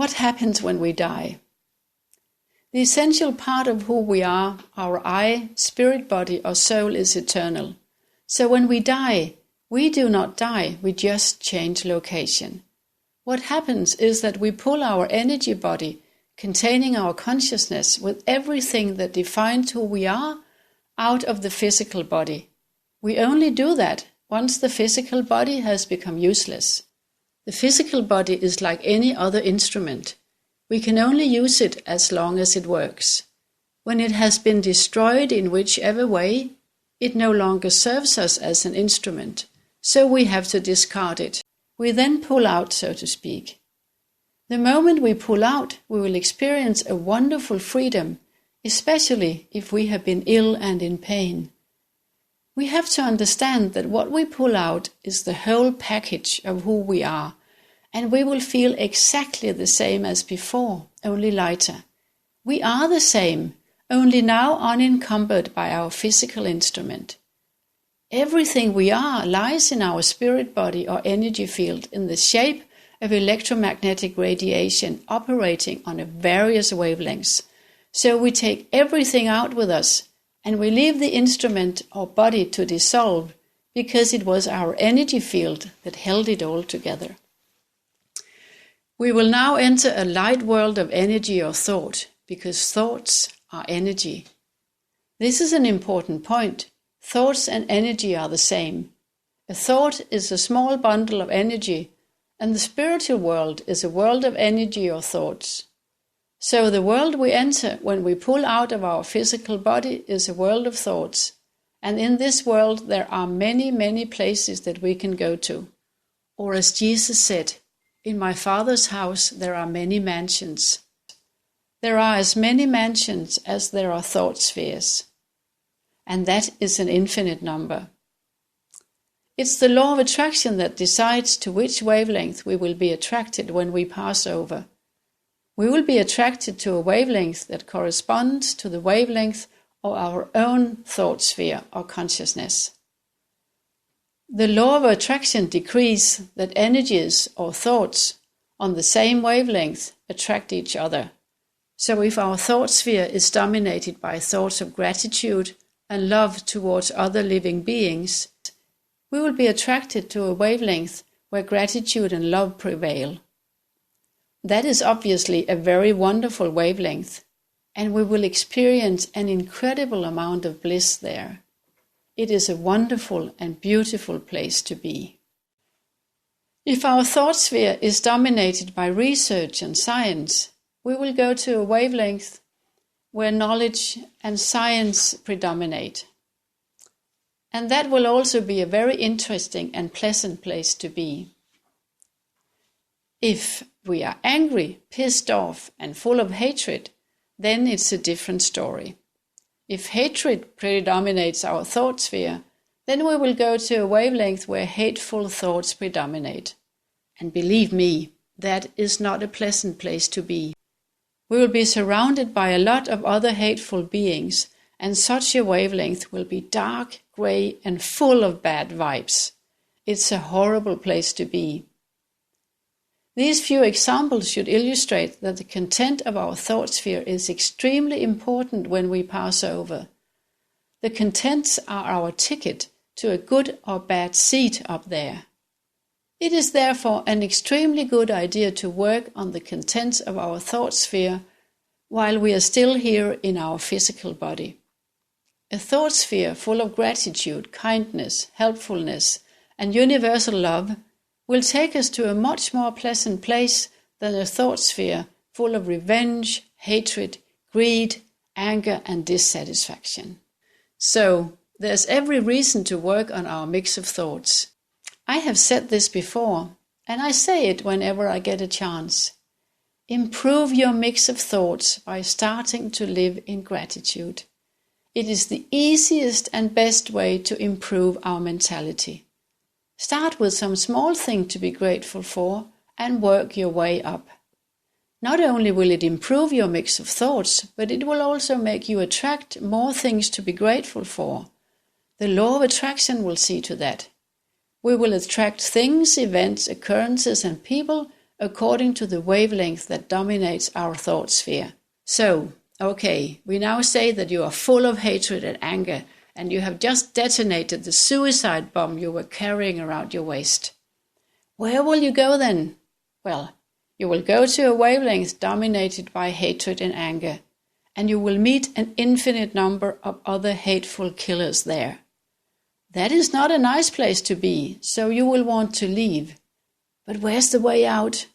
What happens when we die? The essential part of who we are, our I, spirit, body, or soul, is eternal. So when we die, we do not die, we just change location. What happens is that we pull our energy body, containing our consciousness with everything that defines who we are, out of the physical body. We only do that once the physical body has become useless. The physical body is like any other instrument. We can only use it as long as it works. When it has been destroyed in whichever way, it no longer serves us as an instrument, so we have to discard it. We then pull out, so to speak. The moment we pull out, we will experience a wonderful freedom, especially if we have been ill and in pain. We have to understand that what we pull out is the whole package of who we are, and we will feel exactly the same as before, only lighter. We are the same, only now unencumbered by our physical instrument. Everything we are lies in our spirit body or energy field in the shape of electromagnetic radiation operating on various wavelengths. So we take everything out with us, and we leave the instrument or body to dissolve because it was our energy field that held it all together. We will now enter a light world of energy or thought, because thoughts are energy. This is an important point. Thoughts and energy are the same. A thought is a small bundle of energy, and the spiritual world is a world of energy or thoughts. So the world we enter when we pull out of our physical body is a world of thoughts, and in this world there are many, many places that we can go to. Or as Jesus said, "In my Father's house there are many mansions." There are as many mansions as there are thought spheres, and that is an infinite number. It's the law of attraction that decides to which wavelength we will be attracted when we pass over. We will be attracted to a wavelength that corresponds to the wavelength of our own thought sphere or consciousness. The law of attraction decrees that energies or thoughts on the same wavelength attract each other. So if our thought sphere is dominated by thoughts of gratitude and love towards other living beings, we will be attracted to a wavelength where gratitude and love prevail. That is obviously a very wonderful wavelength, and we will experience an incredible amount of bliss there. It is a wonderful and beautiful place to be. If our thought sphere is dominated by research and science, we will go to a wavelength where knowledge and science predominate. And that will also be a very interesting and pleasant place to be. If we are angry, pissed off, and full of hatred, then it's a different story. If hatred predominates our thought sphere, then we will go to a wavelength where hateful thoughts predominate. And believe me, that is not a pleasant place to be. We will be surrounded by a lot of other hateful beings, and such a wavelength will be dark, grey, and full of bad vibes. It's a horrible place to be. These few examples should illustrate that the content of our thought sphere is extremely important when we pass over. The contents are our ticket to a good or bad seat up there. It is therefore an extremely good idea to work on the contents of our thought sphere while we are still here in our physical body. A thought sphere full of gratitude, kindness, helpfulness, and universal love will take us to a much more pleasant place than a thought sphere full of revenge, hatred, greed, anger, and dissatisfaction. So, there's every reason to work on our mix of thoughts. I have said this before, and I say it whenever I get a chance. Improve your mix of thoughts by starting to live in gratitude. It is the easiest and best way to improve our mentality. Start with some small thing to be grateful for and work your way up. Not only will it improve your mix of thoughts, but it will also make you attract more things to be grateful for. The law of attraction will see to that. We will attract things, events, occurrences, and people according to the wavelength that dominates our thought sphere. So, okay, we now say that you are full of hatred and anger, and you have just detonated the suicide bomb you were carrying around your waist. Where will you go then? Well, you will go to a wavelength dominated by hatred and anger, and you will meet an infinite number of other hateful killers there. That is not a nice place to be, so you will want to leave. But where's the way out?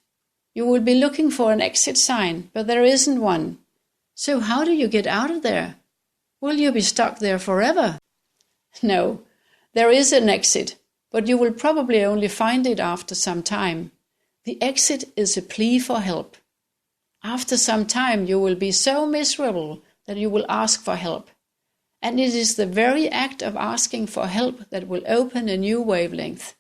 You will be looking for an exit sign, but there isn't one. So how do you get out of there? Will you be stuck there forever? No, there is an exit, but you will probably only find it after some time. The exit is a plea for help. After some time you will be so miserable that you will ask for help. And it is the very act of asking for help that will open a new wavelength,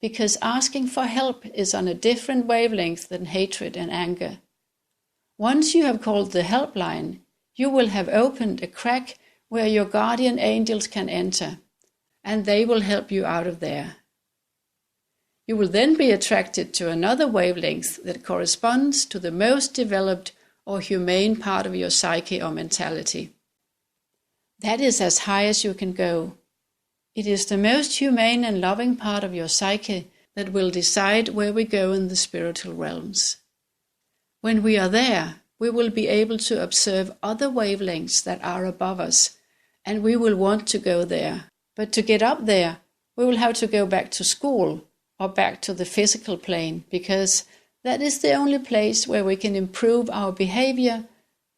because asking for help is on a different wavelength than hatred and anger. Once you have called the helpline, you will have opened a crack where your guardian angels can enter, and they will help you out of there. You will then be attracted to another wavelength that corresponds to the most developed or humane part of your psyche or mentality. That is as high as you can go. It is the most humane and loving part of your psyche that will decide where we go in the spiritual realms. When we are there, we will be able to observe other wavelengths that are above us, and we will want to go there. But to get up there, we will have to go back to school or back to the physical plane, because that is the only place where we can improve our behavior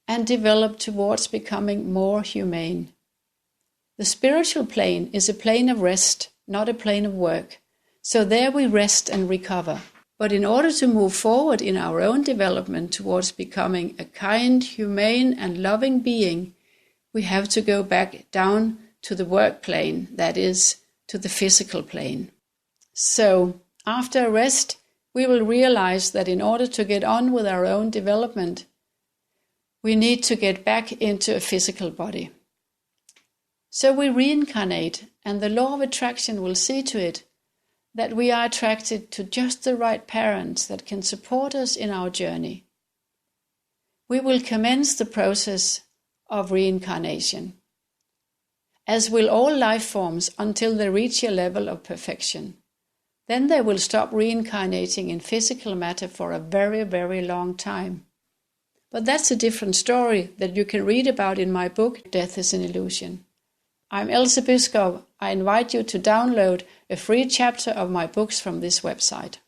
and develop towards becoming more humane. The spiritual plane is a plane of rest, not a plane of work. So there we rest and recover. But in order to move forward in our own development towards becoming a kind, humane and loving being, we have to go back down to the work plane, that is, to the physical plane. So, after a rest, we will realize that in order to get on with our own development, we need to get back into a physical body. So we reincarnate, and the law of attraction will see to it that we are attracted to just the right parents that can support us in our journey. We will commence the process of reincarnation, as will all life forms until they reach a level of perfection. Then they will stop reincarnating in physical matter for a very, very long time. But that's a different story that you can read about in my book, Death is an Illusion. I'm Else Byskov. I invite you to download a free chapter of my books from this website.